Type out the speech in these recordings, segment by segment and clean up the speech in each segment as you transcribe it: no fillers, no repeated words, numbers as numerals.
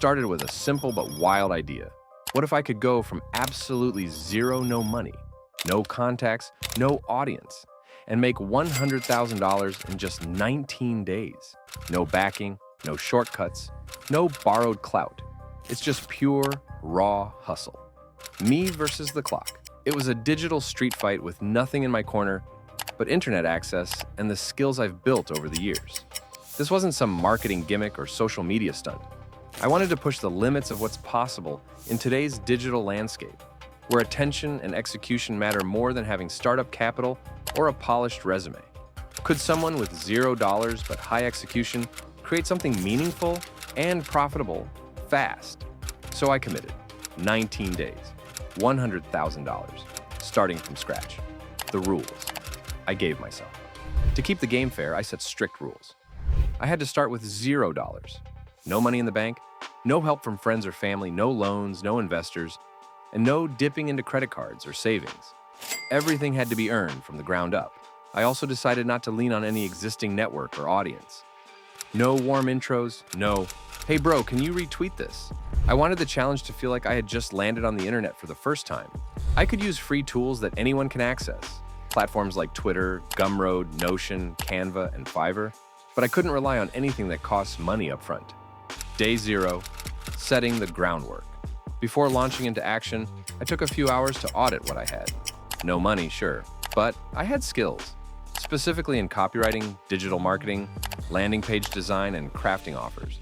started with a simple but wild idea. What if I could go from absolutely zero, no money, no contacts, no audience, and make $100,000 in just 19 days? No backing, no shortcuts, no borrowed clout. It's just pure, raw hustle. Me versus the clock. It was a digital street fight with nothing in my corner but internet access and the skills I've built over the years. This wasn't some marketing gimmick or social media stunt. I wanted to push the limits of what's possible in today's digital landscape, where attention and execution matter more than having startup capital or a polished resume. Could someone with $0 but high execution create something meaningful and profitable fast? So I committed. 19 days, $100,000, starting from scratch. The rules I gave myself. To keep the game fair, I set strict rules. I had to start with $0. No money in the bank, no help from friends or family, no loans, no investors, and no dipping into credit cards or savings. Everything had to be earned from the ground up. I also decided not to lean on any existing network or audience. No warm intros, no, "Hey bro, can you retweet this?" I wanted the challenge to feel like I had just landed on the internet for the first time. I could use free tools that anyone can access, platforms like Twitter, Gumroad, Notion, Canva, and Fiverr, but I couldn't rely on anything that costs money up front. Day 0, setting the groundwork. Before launching into action, I took a few hours to audit what I had. No money, sure, but I had skills, specifically in copywriting, digital marketing, landing page design, and crafting offers.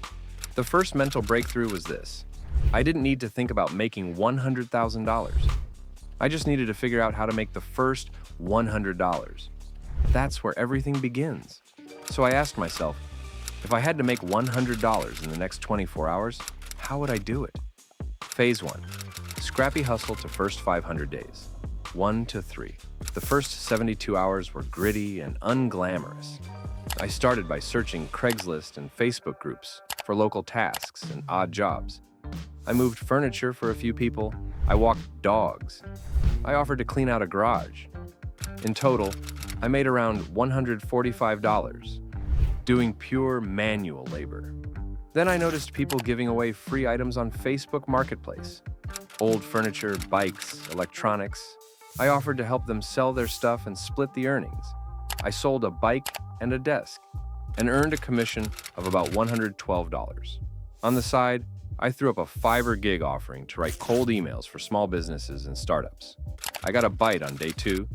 The first mental breakthrough was this. I didn't need to think about making $100,000. I just needed to figure out how to make the first $100. That's where everything begins. So I asked myself, if I had to make $100 in the next 24 hours, how would I do it? Phase 1. Scrappy hustle to first 500 days. 1 to 3. The first 72 hours were gritty and unglamorous. I started by searching Craigslist and Facebook groups for local tasks and odd jobs. I moved furniture for a few people. I walked dogs. I offered to clean out a garage. In total, I made around $145, doing pure manual labor. Then I noticed people giving away free items on Facebook Marketplace. Old furniture, bikes, electronics. I offered to help them sell their stuff and split the earnings. I sold a bike and a desk and earned a commission of about $112. On the side, I threw up a Fiverr gig offering to write cold emails for small businesses and startups. I got a bite on day 2,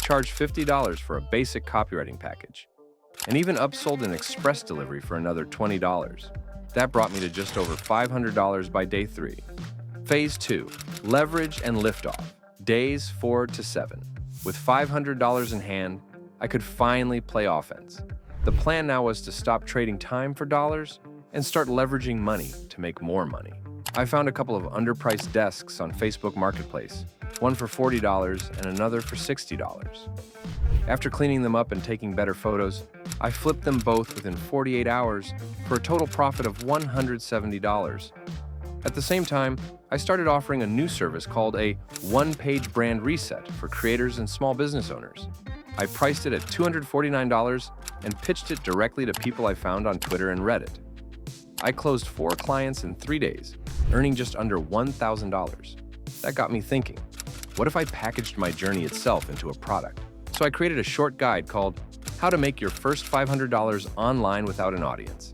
charged $50 for a basic copywriting package, and even upsold an express delivery for another $20. That brought me to just over $500 by day 3. Phase 2, leverage and liftoff, days 4 to 7. With $500 in hand, I could finally play offense. The plan now was to stop trading time for dollars and start leveraging money to make more money. I found a couple of underpriced desks on Facebook Marketplace, one for $40 and another for $60. After cleaning them up and taking better photos, I flipped them both within 48 hours for a total profit of $170. At the same time, I started offering a new service called a one-page brand reset for creators and small business owners. I priced it at $249 and pitched it directly to people I found on Twitter and Reddit. I closed 4 clients in 3 days, earning just under $1,000. That got me thinking, what if I packaged my journey itself into a product? So I created a short guide called How to Make Your First $500 Online Without an Audience.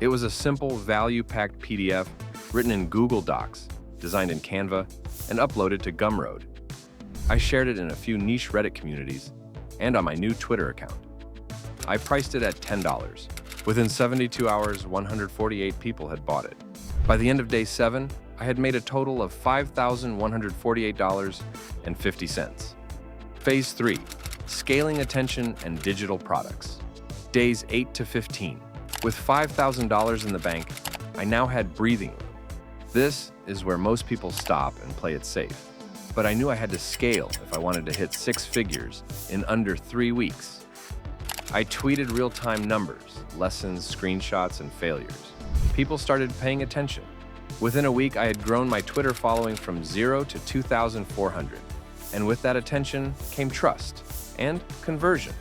It was a simple, value-packed PDF written in Google Docs, designed in Canva, and uploaded to Gumroad. I shared it in a few niche Reddit communities and on my new Twitter account. I priced it at $10. Within 72 hours, 148 people had bought it. By the end of day 7, I had made a total of $5,148.50. Phase 3, scaling attention and digital products. Days 8 to 15. With $5,000 in the bank, I now had breathing room. This is where most people stop and play it safe. But I knew I had to scale if I wanted to hit 6 figures in under 3 weeks. I tweeted real-time numbers, lessons, screenshots, and failures. People started paying attention. Within a week, I had grown my Twitter following from 0 to 2,400. And with that attention came trust and conversion.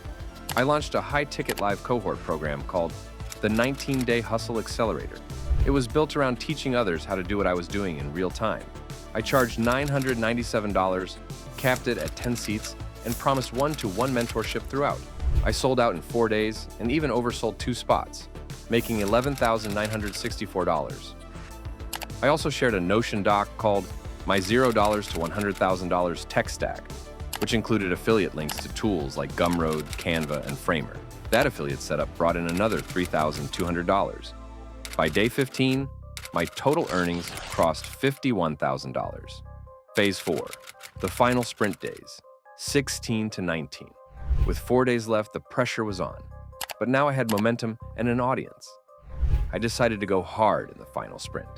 I launched a high-ticket live cohort program called the 19-Day Hustle Accelerator. It was built around teaching others how to do what I was doing in real time. I charged $997, capped it at 10 seats, and promised one-to-one mentorship throughout. I sold out in 4 days and even oversold 2 spots, making $11,964. I also shared a Notion doc called My $0 to $100,000 Tech Stack, which included affiliate links to tools like Gumroad, Canva, and Framer. That affiliate setup brought in another $3,200. By day 15, my total earnings crossed $51,000. Phase 4, the final sprint days, 16 to 19. With 4 days left, the pressure was on. But now I had momentum and an audience. I decided to go hard in the final sprint.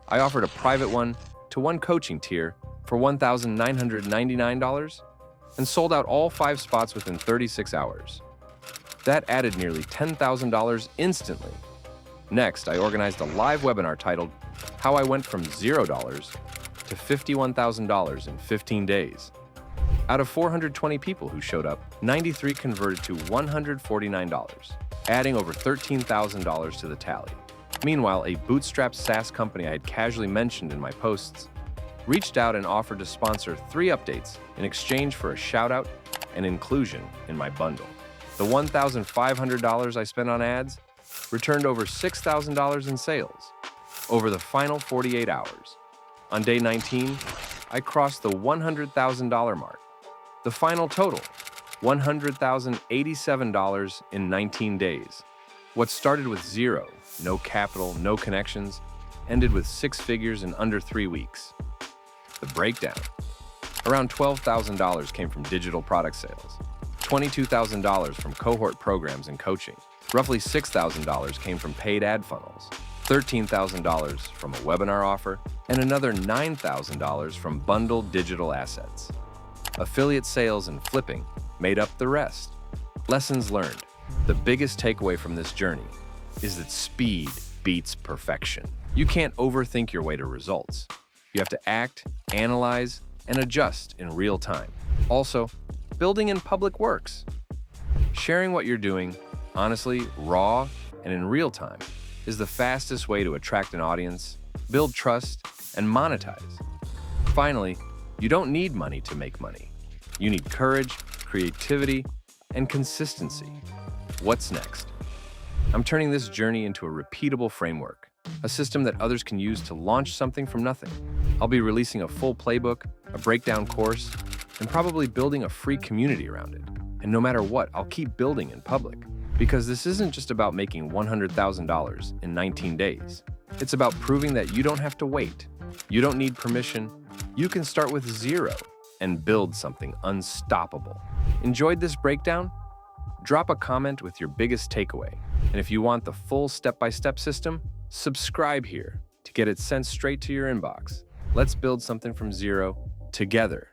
I offered a private one-to-one coaching tier for $1,999 and sold out all 5 spots within 36 hours. That added nearly $10,000 instantly. Next, I organized a live webinar titled How I Went from $0 to $51,000 in 15 days. Out of 420 people who showed up, 93 converted to $149, adding over $13,000 to the tally. Meanwhile, a bootstrapped SaaS company I had casually mentioned in my posts reached out and offered to sponsor 3 updates in exchange for a shout-out and inclusion in my bundle. The $1,500 I spent on ads returned over $6,000 in sales over the final 48 hours. On day 19, I crossed the $100,000 mark. The final total, $100,087 in 19 days. What started with 0, no capital, no connections, ended with 6 figures in under 3 weeks. The breakdown. Around $12,000 came from digital product sales, $22,000 from cohort programs and coaching, roughly $6,000 came from paid ad funnels, $13,000 from a webinar offer, and another $9,000 from bundled digital assets. Affiliate sales and flipping made up the rest. Lessons learned. The biggest takeaway from this journey is that speed beats perfection. You can't overthink your way to results. You have to act, analyze, and adjust in real time. Also, building in public works. Sharing what you're doing, honestly, raw, and in real time, is the fastest way to attract an audience, build trust, and monetize. Finally, you don't need money to make money. You need courage, creativity, and consistency. What's next? I'm turning this journey into a repeatable framework, a system that others can use to launch something from nothing. I'll be releasing a full playbook, a breakdown course, and probably building a free community around it. And no matter what, I'll keep building in public. Because this isn't just about making $100,000 in 19 days. It's about proving that you don't have to wait. You don't need permission. You can start with 0 and build something unstoppable. Enjoyed this breakdown? Drop a comment with your biggest takeaway. And if you want the full step-by-step system, subscribe here to get it sent straight to your inbox. Let's build something from 0 together.